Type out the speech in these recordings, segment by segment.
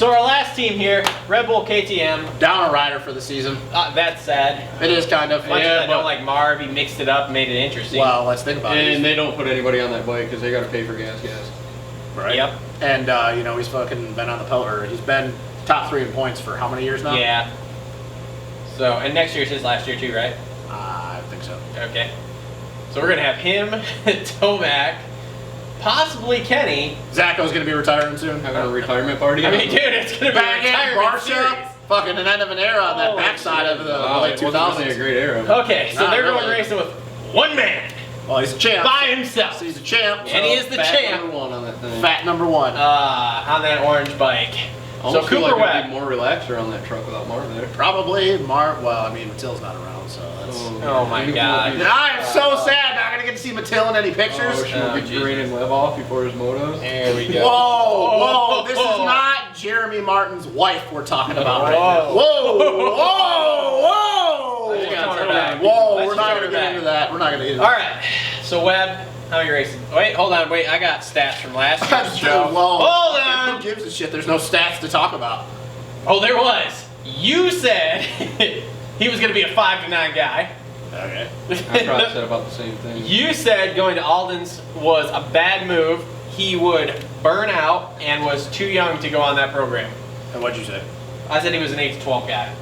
So our last team here, Redbull KTM. Down a rider for the season. That's sad. It is kind of. Much as I don't like Marv, he mixed it up, made it interesting. Well, let's think about it. And they don't put anybody on that bike because they got to pay for gas. Right. Yep. And you know, he's fucking been on the or he's been top 3 in points for how many years now? Yeah. So, and next year's his last year too, right? I think so. Okay. So we're gonna have him, Tomac, possibly Kenny. Zacho's gonna be retiring soon. Having a retirement party. I mean, dude, it's gonna be a Back in retirement series. Barsha, fucking an end of an era on that Holy backside of the late it wasn't really a 2000s. great era. Okay, so Not they're really. going racing with one man Well, he's a champ. by himself. He's a champ. And he is the Fat champ. number 1 on that thing. Fat number 1. On that orange bike. Almost So feel Cooper like it'd Webb. be more relaxed around that truck without Marv there. Probably Well, I mean, Matilda's not around, so that's. Oh my God. And I am so sad not gonna get to see Matilda in any pictures. Oh, she'll get Green and Webb off before his motos. There we go. Whoa! This is not Jeremy Martin's wife we're talking about right now. Whoa. Whoa! Let's just tone her back. Whoa! Let's We're just not tone gonna her get back. into that. We're not gonna get into All that. right. So Webb, how are you racing? Wait, hold on. Wait, I got stats from last year's show. Whoa. Hold Who on. gives a shit? There's no stats to talk about. Oh, there was. You said he was going to be a 5 to 9 guy. Okay. I probably said about the same thing. You said going to Alden's was a bad move. He would burn out and was too young to go on that program. And what'd you say? I said he was an 8 to 12 guy.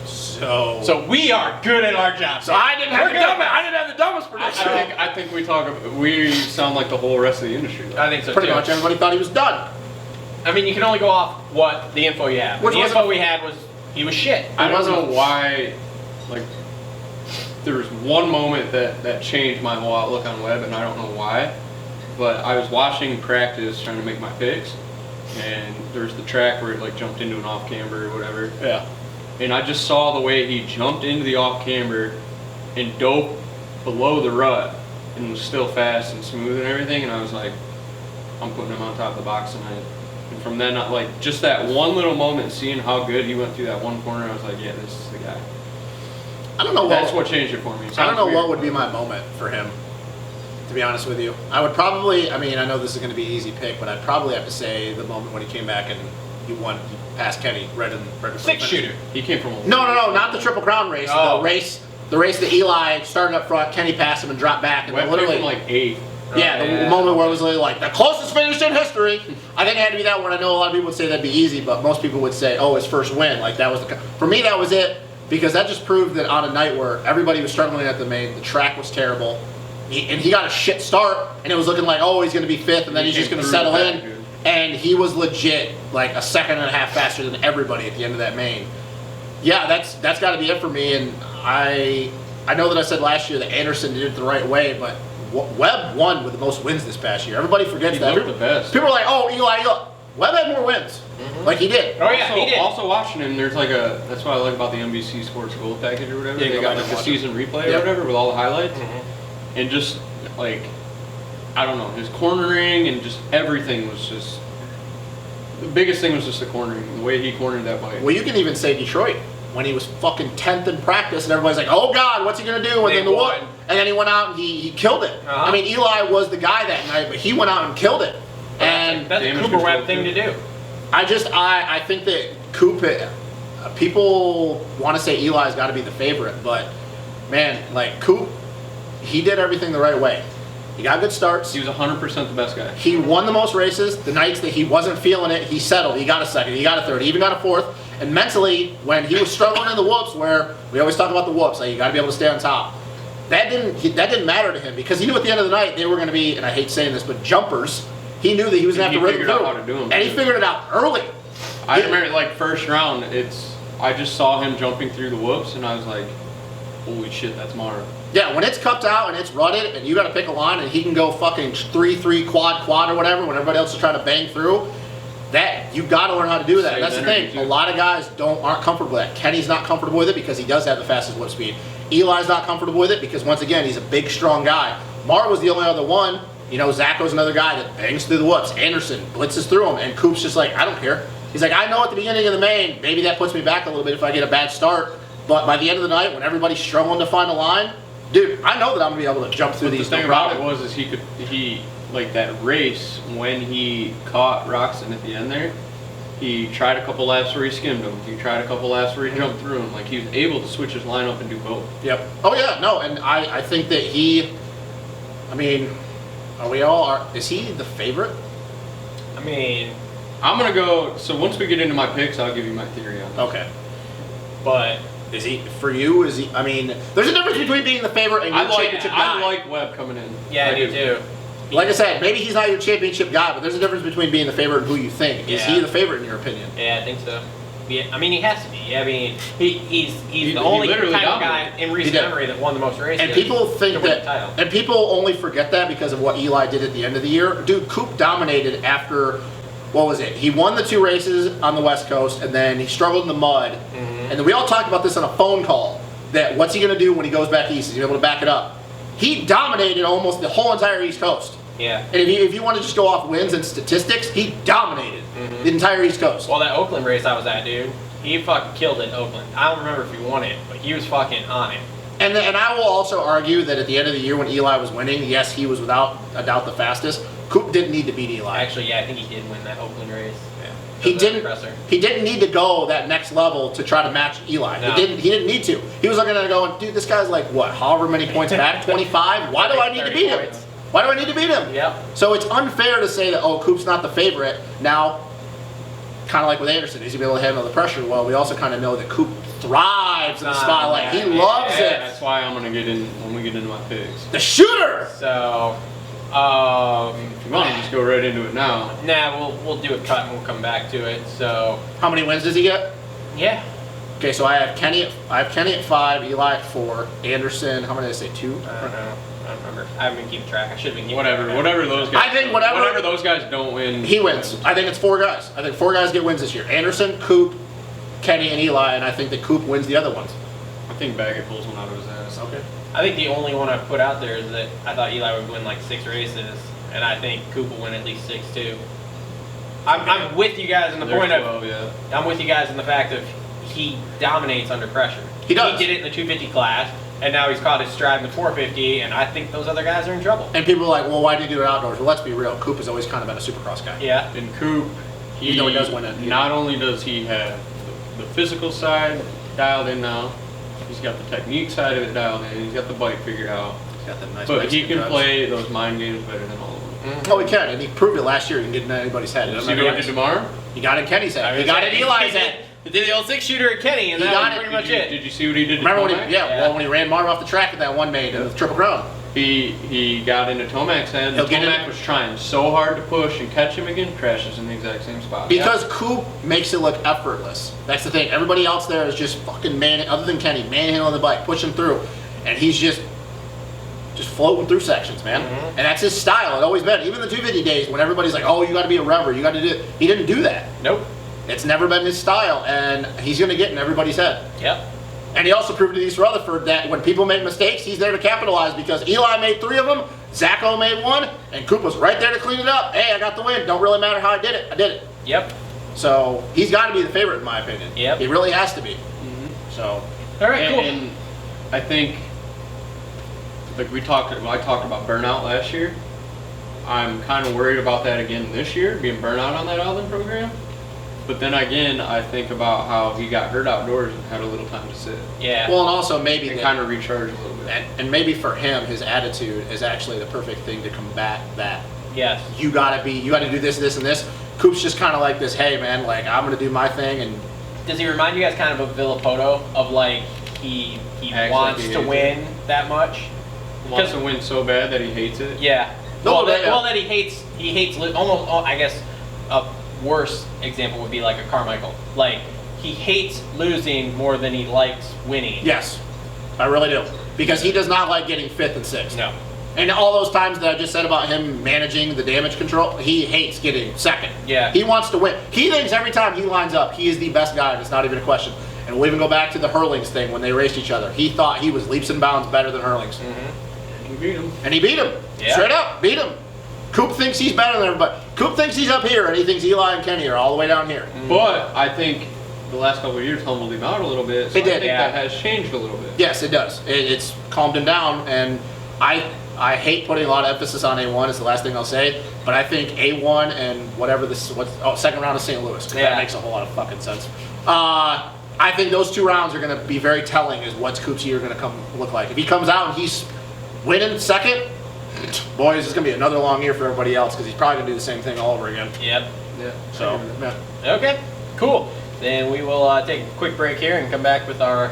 So we are good at our job. I didn't have the dumbest prediction. I think we sound like the whole rest of the industry. Though. I think so Pretty too. much everybody thought he was done. I mean, you can only go off what the info you have. Which The was- info we had was he was shit. I don't know why, like, there was one moment that changed my whole outlook on Webb, and I don't know why, but I was watching practice trying to make my picks, and there's the track where it like jumped into an off camber or whatever, Yeah. and I just saw the way he jumped into the off camber and dove below the rut and was still fast and smooth and everything, and I was like, I'm putting him on top of the box tonight. And from then, like, just that one little moment, seeing how good he went through that one corner, I was like, yeah, this is the guy. I don't know That's what changed it for me. I don't know what would be my moment for him, to be honest with you. I would probably, I mean, I know this is going to be an easy pick, but I'd probably have to say the moment when he came back and he passed Kenny right in 6-shooter. He came from a No, not the Triple Crown race. Oh. The race that Eli started up front, Kenny passed him and dropped back. And Webb came literally, from like 8. yeah, the moment where it was literally like the closest finish in history. I think it had to be that one. I know a lot of people would say that'd be easy, but most people would say, oh, his first win. Like that was for me, that was it. Because that just proved that on a night where everybody was struggling at the main, the track was terrible, and he got a shit start, and it was looking like, oh, he's going to be 5th, and then he's just going to settle in. And he was legit like a second and a half faster than everybody at the end of that main. Yeah, that's got to be it for me. And I know that I said last year that Anderson did it the right way, but Webb won with the most wins this past year. Everybody forgets He that. looked the best. People are like, oh, Eli. Webb had more wins. Like he did. Oh yeah, he did. Also watching him, there's like that's what I like about the NBC Sports Gold package or whatever. Yeah, They go got back like and the watch season replay Yep. or whatever with all the highlights. And just like, I don't know, his cornering and just everything was just, the biggest thing was just the cornering, the way he cornered that bike. Well, you can even say Detroit when he was fucking 10th in practice, and everybody's like, "Oh God, what's he gonna do?" And They then the won. and then he went out and he killed it. I mean, Eli was the guy that night, but he went out and killed it. And that's a damage Cooper Webb control thing too. to do. I think that Coop, people want to say Eli's got to be the favorite, but man, like Coop, he did everything the right way. He got good starts. He was 100% the best guy. He won the most races. The nights that he wasn't feeling it, he settled. He got a 2nd, he got a 3rd, he even got a 4th. And mentally, when he was struggling in the whoops, where we always talk about the whoops, like you got to be able to stay on top. That didn't matter to him because he knew at the end of the night they were going to be, and I hate saying this, but jumpers. He knew that he was going to have to rhythm figured through, out how to do them, and he too. figured it out early. I remember like first round, I just saw him jumping through the whoops and I was like, holy shit, that's Mara. Yeah, when it's cupped out and it's rutted and you got to pick a line and he can go fucking 3-3 quad or whatever when everybody else is trying to bang through, that you got to learn how to do that. Saves That's the energy, thing. too. A lot of guys aren't comfortable with that. Kenny's not comfortable with it because he does have the fastest whip speed. Eli's not comfortable with it because once again he's a big strong guy. Mar was the only other one. You know, Zacho's another guy that bangs through the whoops. Anderson blitzes through them, and Coop's just like, I don't care. He's like, I know at the beginning of the main, maybe that puts me back a little bit if I get a bad start, but by the end of the night, when everybody's struggling to find a line, dude, I know that I'm gonna be able to jump through The these. thing no about problem. it was like that race when he caught Roxon at the end there, He tried a couple laps where he skimmed him. He tried a couple laps where he jumped through him. Like, he was able to switch his lineup and do both. Yep. Oh yeah, no, and I think that I mean, is he the favorite? I mean, I'm going to go, so once we get into my picks, I'll give you my theory on that. Okay. but Is he, for you, I mean, there's a difference between being the favorite and your championship guy. I like Webb coming in. yeah, I do too. Like I said, maybe he's not your championship guy, but there's a difference between being the favorite and who you think. Is he Yeah. the favorite in your opinion? Yeah, I think so. Yeah, I mean, he has to be. I mean, he's He the only literally kind of guy dominated. in recent He did. memory that won the most races. And people think to win the that, title. and people only forget that because of what Eli did at the end of the year. Dude, Coop dominated after, what was it? He won the 2 races on the West Coast, and then he struggled in the mud. And then we all talked about this on a phone call, that what's he going to do when he goes back east? Is he able to back it up? He dominated almost the whole entire East Coast. Yeah. And if you want to just go off wins and statistics, he dominated the entire East Coast. Well, that Oakland race I was at, dude, he fucking killed it in Oakland. I don't remember if he won it, but he was fucking on it. And I will also argue that at the end of the year when Eli was winning, yes, he was without a doubt the fastest. Coop didn't need to beat Eli. Actually, yeah, I think he did win that Oakland race. He The didn't. compressor. He didn't need to go that next level to try to match Eli. No. He didn't need to. He was looking at it going, dude, this guy's like what? However many points back? 25. Why do I need to 30 beat him? points. Why do I need to beat him? Yep. So it's unfair to say that Coop's not the favorite. Now, kind of like with Anderson, is he be able to handle the pressure? Well, we also kind of know that Coop thrives in the spotlight. He loves Yeah, it. that's why I'm going to get in when we get into my picks. The shooter. So, If you want to just go right into it now. nah, we'll do a cut and we'll come back to it. So, How many wins does he get? yeah. Okay, so I have Kenny at 5, Eli at 4, Anderson. How many did I say? 2. I don't know. I don't remember. I haven't been keeping track. I should have been keeping Whatever track. those guys. I think whatever those guys don't win. He wins. I think it's 4 guys. I think 4 guys get wins this year. Anderson, Coop, Kenny, and Eli, and I think that Coop wins the other ones. I think Baggett pulls one out of his ass. Okay. I think the only one I've put out there is that I thought Eli would win like 6 races, and I think Coop will win at least 6 too. I'm with you guys in the point of 12, yeah. I'm with you guys in the fact of he dominates under pressure. He does. He did it in the 250 class, and now he's caught his stride in the 450, and I think those other guys are in trouble. And people are like, well, why do you do it outdoors? Well, let's be real. Coop has always kind of been a supercross guy. Yeah. And Coop, Even though he does win it. Not only does he have the physical side dialed in now, he's got the technique side of it dialed in, he's got the bike figured out. He's got them nice But he Mexican can drugs. play those mind games better than all of them. Oh, he can, and he proved it last year. He can get in anybody's head. It doesn't See matter what what he did it is. tomorrow? He got in Kenny's head. He got in Eli's head. He did the old 6-shooter at Kenny, and He that got was it. pretty much it. Did you see what he did to Remember when Tomac? he, well, when he ran Martin off the track at that one main in the Triple Crown. He got into Tomac's head, He'll and get in- Tomac was trying so hard to push and catch him again, crashes in the exact same spot. Because Coop makes it look effortless. That's the thing. Everybody else there is just fucking other than Kenny, manhandling the bike, pushing through. And he's just floating through sections, man. And that's his style. It's always been. Even the 250 days when everybody's like, oh, you got to be a rever, you got to do it. He didn't do that. Nope. It's never been his style, and he's going to get in everybody's head. Yep. And he also proved to East Rutherford that when people make mistakes, he's there to capitalize because Eli made 3 of them, Zacho made 1, and Coop was right there to clean it up. Hey, I got the win. Don't really matter how I did it. I did it. Yep. So he's got to be the favorite in my opinion. Yep. He really has to be. So All right, cool. And I think, like I talked about burnout last year. I'm kind of worried about that again this year, being burnout on that Alden program. But then again, I think about how he got hurt outdoors and had a little time to sit Yeah. well, and also maybe and that, kind of recharge a little bit. and maybe for him, his attitude is actually the perfect thing to combat that. Yes. You got to do this, this, and this. Coop's just kind of like this. Hey, man, like I'm gonna do my thing, and Does he remind you guys kind of Villapoto of like he Acts wants like he to hates win that much? Wants to win so bad that he hates it. Yeah. No, Well, that he hates almost. I guess a worse example would be like a Carmichael. Like he hates losing more than he likes winning. yes, I really do, because he does not like getting 5th and 6th. No. And all those times that I just said about him managing the damage control, he hates getting 2nd. Yeah. He wants to win. He thinks every time he lines up, he is the best guy, and it's not even a question. And we'll even go back to the Hurlings thing when they raced each other. He thought he was leaps and bounds better than Hurlings. He beat him. And he beat him. Yeah. Straight up, beat him. Coop thinks he's better than everybody. Coop thinks he's up here, and he thinks Eli and Kenny are all the way down here. But I think the last couple of years humbled him out a little bit. So It did, I think yeah. that has changed a little bit. Yes, it does. It's calmed him down, and I I hate putting a lot of emphasis on A1 is the last thing I'll say, but I think A1 and whatever second round of St. Louis, 'cause that makes a whole lot of fucking sense. I think those 2 rounds are going to be very telling as what's Coop's year going to come look like. If he comes out and he's winning second, boys, it's going to be another long year for everybody else because he's probably going to do the same thing all over again. Yep. Yeah. So, yeah. Okay, cool. Then we will take a quick break here and come back with our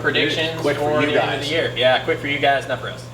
predictions Quick for for you the end of guys. the year. Yeah, quick for you guys, not for us.